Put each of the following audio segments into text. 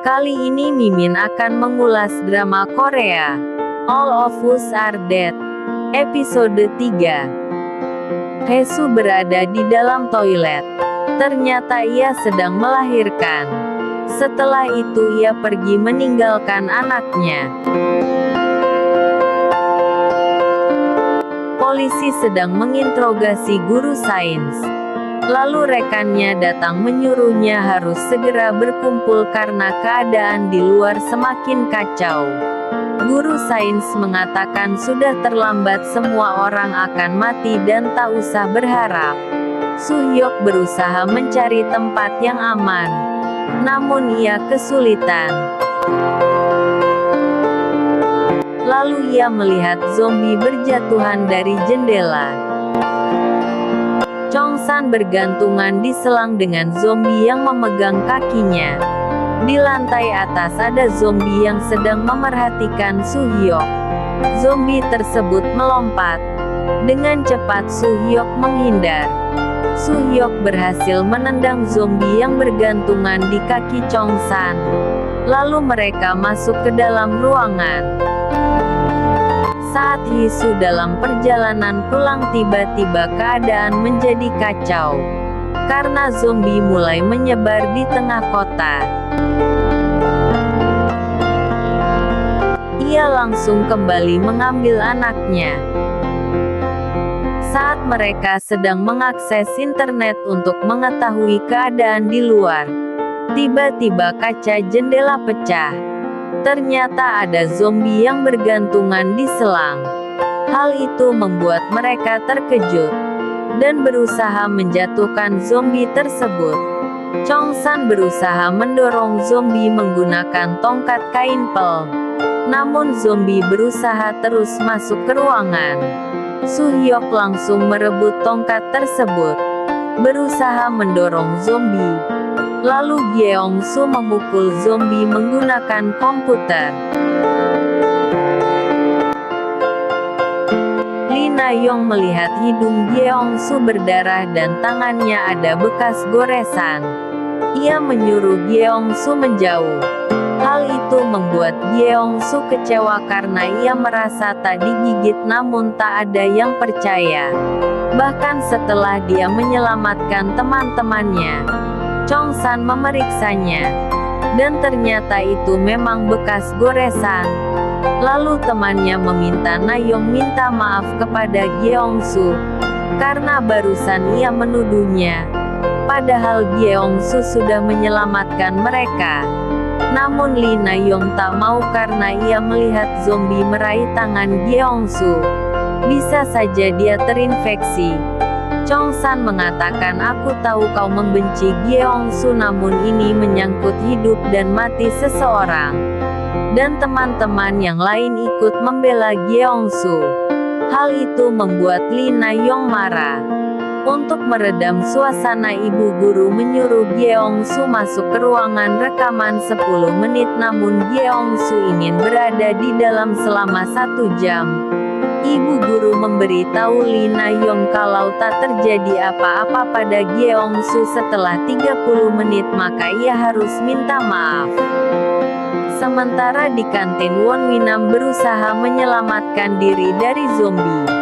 Kali ini Mimin akan mengulas drama Korea All of Us Are Dead, episode 3. Haesu berada di dalam toilet. Ternyata ia sedang melahirkan. Setelah itu ia pergi meninggalkan anaknya. Polisi sedang menginterogasi guru sains. Lalu rekannya datang menyuruhnya harus segera berkumpul karena keadaan di luar semakin kacau. Guru sains mengatakan sudah terlambat, semua orang akan mati dan tak usah berharap. Soo-hyuk berusaha mencari tempat yang aman. Namun ia kesulitan. Lalu ia melihat zombie berjatuhan dari jendela. Chong-san bergantungan di selang dengan zombie yang memegang kakinya. Di lantai atas ada zombie yang sedang memerhatikan Soo-hyuk. Zombie tersebut melompat. Dengan cepat Soo-hyuk menghindar. Soo-hyuk berhasil menendang zombie yang bergantungan di kaki Chong-san. Lalu mereka masuk ke dalam ruangan. Saat Hee-soo dalam perjalanan pulang, tiba-tiba keadaan menjadi kacau. Karena zombie mulai menyebar di tengah kota. Ia langsung kembali mengambil anaknya. Saat mereka sedang mengakses internet untuk mengetahui keadaan di luar, tiba-tiba kaca jendela pecah. Ternyata ada zombie yang bergantungan di selang. Hal itu membuat mereka terkejut dan berusaha menjatuhkan zombie tersebut. Chong-san berusaha mendorong zombie menggunakan tongkat kain pel. Namun zombie berusaha terus masuk ke ruangan. Soo-hyuk langsung merebut tongkat tersebut, berusaha mendorong zombie. Lalu Gyeong-soo memukul zombie menggunakan komputer. Lee Na-yong melihat hidung Gyeong-soo berdarah dan tangannya ada bekas goresan. Ia menyuruh Gyeong-soo menjauh. Hal itu membuat Gyeong-soo kecewa karena ia merasa tak digigit, namun tak ada yang percaya. Bahkan setelah dia menyelamatkan teman-temannya, Chong-san memeriksanya, dan ternyata itu memang bekas goresan. Lalu temannya meminta Na-yong minta maaf kepada Gyeong-soo, karena barusan ia menuduhnya. Padahal Gyeong-soo sudah menyelamatkan mereka. Namun Lee Na-yong tak mau karena ia melihat zombie meraih tangan Gyeong-soo. Bisa saja dia terinfeksi. Chong-san mengatakan, aku tahu kau membenci Gyeong-soo, namun ini menyangkut hidup dan mati seseorang. Dan teman-teman yang lain ikut membela Gyeong-soo. Hal itu membuat Lee Na-yong marah. Untuk meredam suasana, ibu guru menyuruh Gyeong-soo masuk ke ruangan rekaman 10 menit, namun Gyeong-soo ingin berada di dalam selama 1 jam. Ibu guru memberitahu Lee Na-yong kalau tak terjadi apa-apa pada Gyeong-soo setelah 30 menit maka ia harus minta maaf. Sementara di kantin, Won Winam berusaha menyelamatkan diri dari zombie.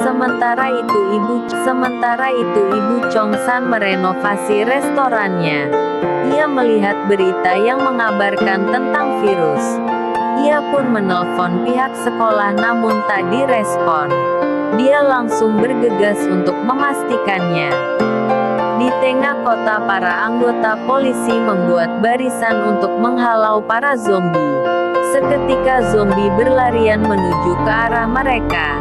Sementara itu ibu Chong-san merenovasi restorannya. Ia melihat berita yang mengabarkan tentang virus. Ia pun menelpon pihak sekolah namun tak direspon. Dia langsung bergegas untuk memastikannya. Di tengah kota, para anggota polisi membuat barisan untuk menghalau para zombie. Seketika zombie berlarian menuju ke arah mereka.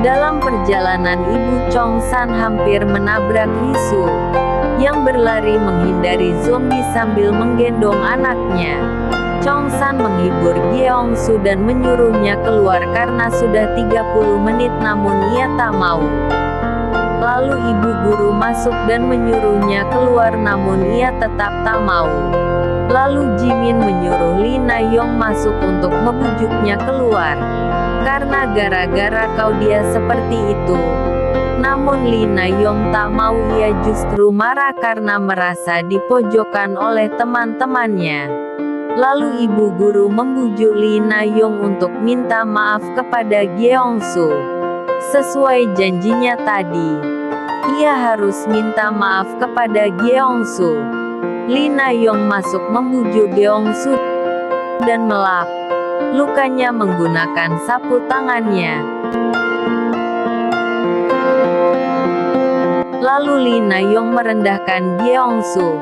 Dalam perjalanan, ibu Chong-san hampir menabrak Hee-soo, yang berlari menghindari zombie sambil menggendong anaknya. Chong-san menghibur Gyeong-soo dan menyuruhnya keluar karena sudah 30 menit, namun ia tak mau. Lalu ibu guru masuk dan menyuruhnya keluar, namun ia tetap tak mau. Lalu Jimin menyuruh Lee Na-yong masuk untuk membujuknya keluar. Karena gara-gara kau dia seperti itu. Namun Lina Yong tak mau, ia justru marah karena merasa dipojokkan oleh teman-temannya. Lalu ibu guru membujuk Lina Yong untuk minta maaf kepada Gyeongsu. Sesuai janjinya tadi, ia harus minta maaf kepada Gyeongsu. Lina Yong masuk membujuk Gyeongsu dan melap lukanya menggunakan sapu tangannya. Lalu Lina Yong merendahkan Gyeongsu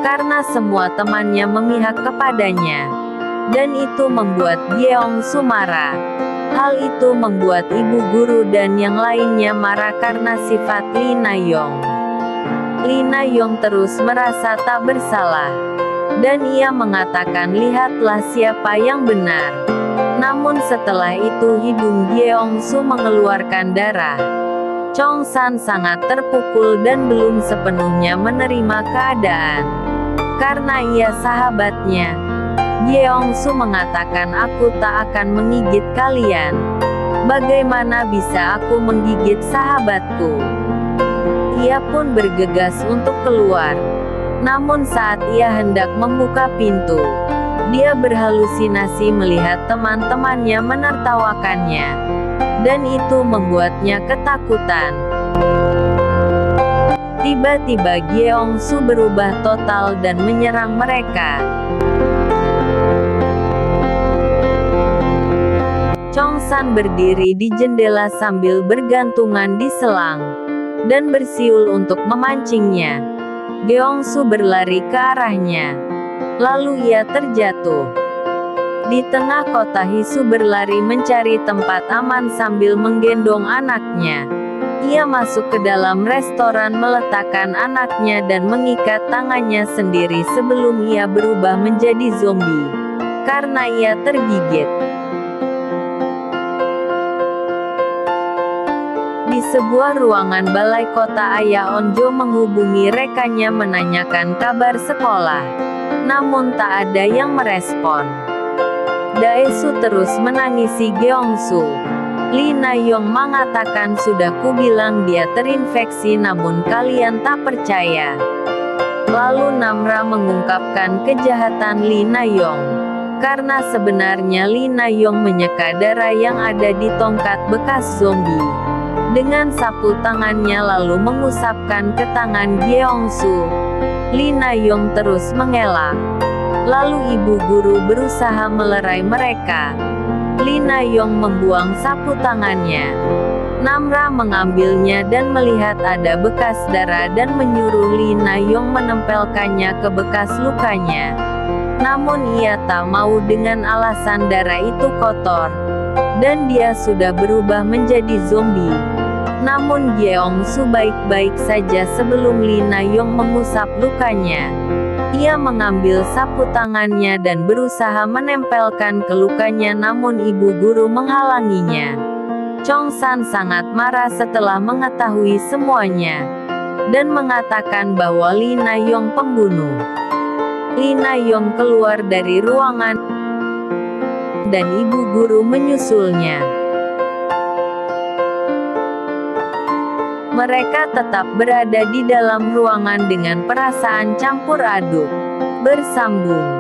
karena semua temannya memihak kepadanya, dan itu membuat Gyeongsu marah. Hal itu membuat ibu guru dan yang lainnya marah karena sifat Lina Yong. Lina Yong terus merasa tak bersalah, dan ia mengatakan, lihatlah siapa yang benar. Namun setelah itu hidung Gyeongsu mengeluarkan darah. Chongsan sangat terpukul dan belum sepenuhnya menerima keadaan. Karena ia sahabatnya, Gyeongsu mengatakan, aku tak akan menggigit kalian. Bagaimana bisa aku menggigit sahabatku? Ia pun bergegas untuk keluar. Namun saat ia hendak membuka pintu, dia berhalusinasi melihat teman-temannya menertawakannya. Dan itu membuatnya ketakutan. Tiba-tiba Gyeongsu berubah total dan menyerang mereka. Chongsan berdiri di jendela sambil bergantungan di selang, dan bersiul untuk memancingnya. Gyeongsu berlari ke arahnya. Lalu ia terjatuh. Di tengah kota, Hisu berlari mencari tempat aman sambil menggendong anaknya. Ia masuk ke dalam restoran, meletakkan anaknya dan mengikat tangannya sendiri sebelum ia berubah menjadi zombie karena ia tergigit. Di sebuah ruangan balai kota, ayah Onjo menghubungi rekannya menanyakan kabar sekolah. Namun tak ada yang merespon. Daesu terus menangisi Gyeongsu. Lina Yong mengatakan, sudah kubilang dia terinfeksi namun kalian tak percaya. Lalu Namra mengungkapkan kejahatan Lina Yong. Karena sebenarnya Lina Yong menyeka darah yang ada di tongkat bekas zombie dengan sapu tangannya lalu mengusapkan ke tangan Gyeongsu. Lina Yong terus mengelak. Lalu ibu guru berusaha melerai mereka. Lina Yong membuang sapu tangannya. Namra mengambilnya dan melihat ada bekas darah dan menyuruh Lina Yong menempelkannya ke bekas lukanya. Namun ia tak mau dengan alasan darah itu kotor, dan dia sudah berubah menjadi zombie. Namun Gyeongsu baik-baik saja sebelum Lina Yong mengusap lukanya. Ia mengambil sapu tangannya dan berusaha menempelkan ke lukanya, namun ibu guru menghalanginya. Chongsan sangat marah setelah mengetahui semuanya, dan mengatakan bahwa Lina Yong pembunuh. Lina Yong keluar dari ruangan, dan ibu guru menyusulnya. Mereka tetap berada di dalam ruangan dengan perasaan campur aduk, bersambung.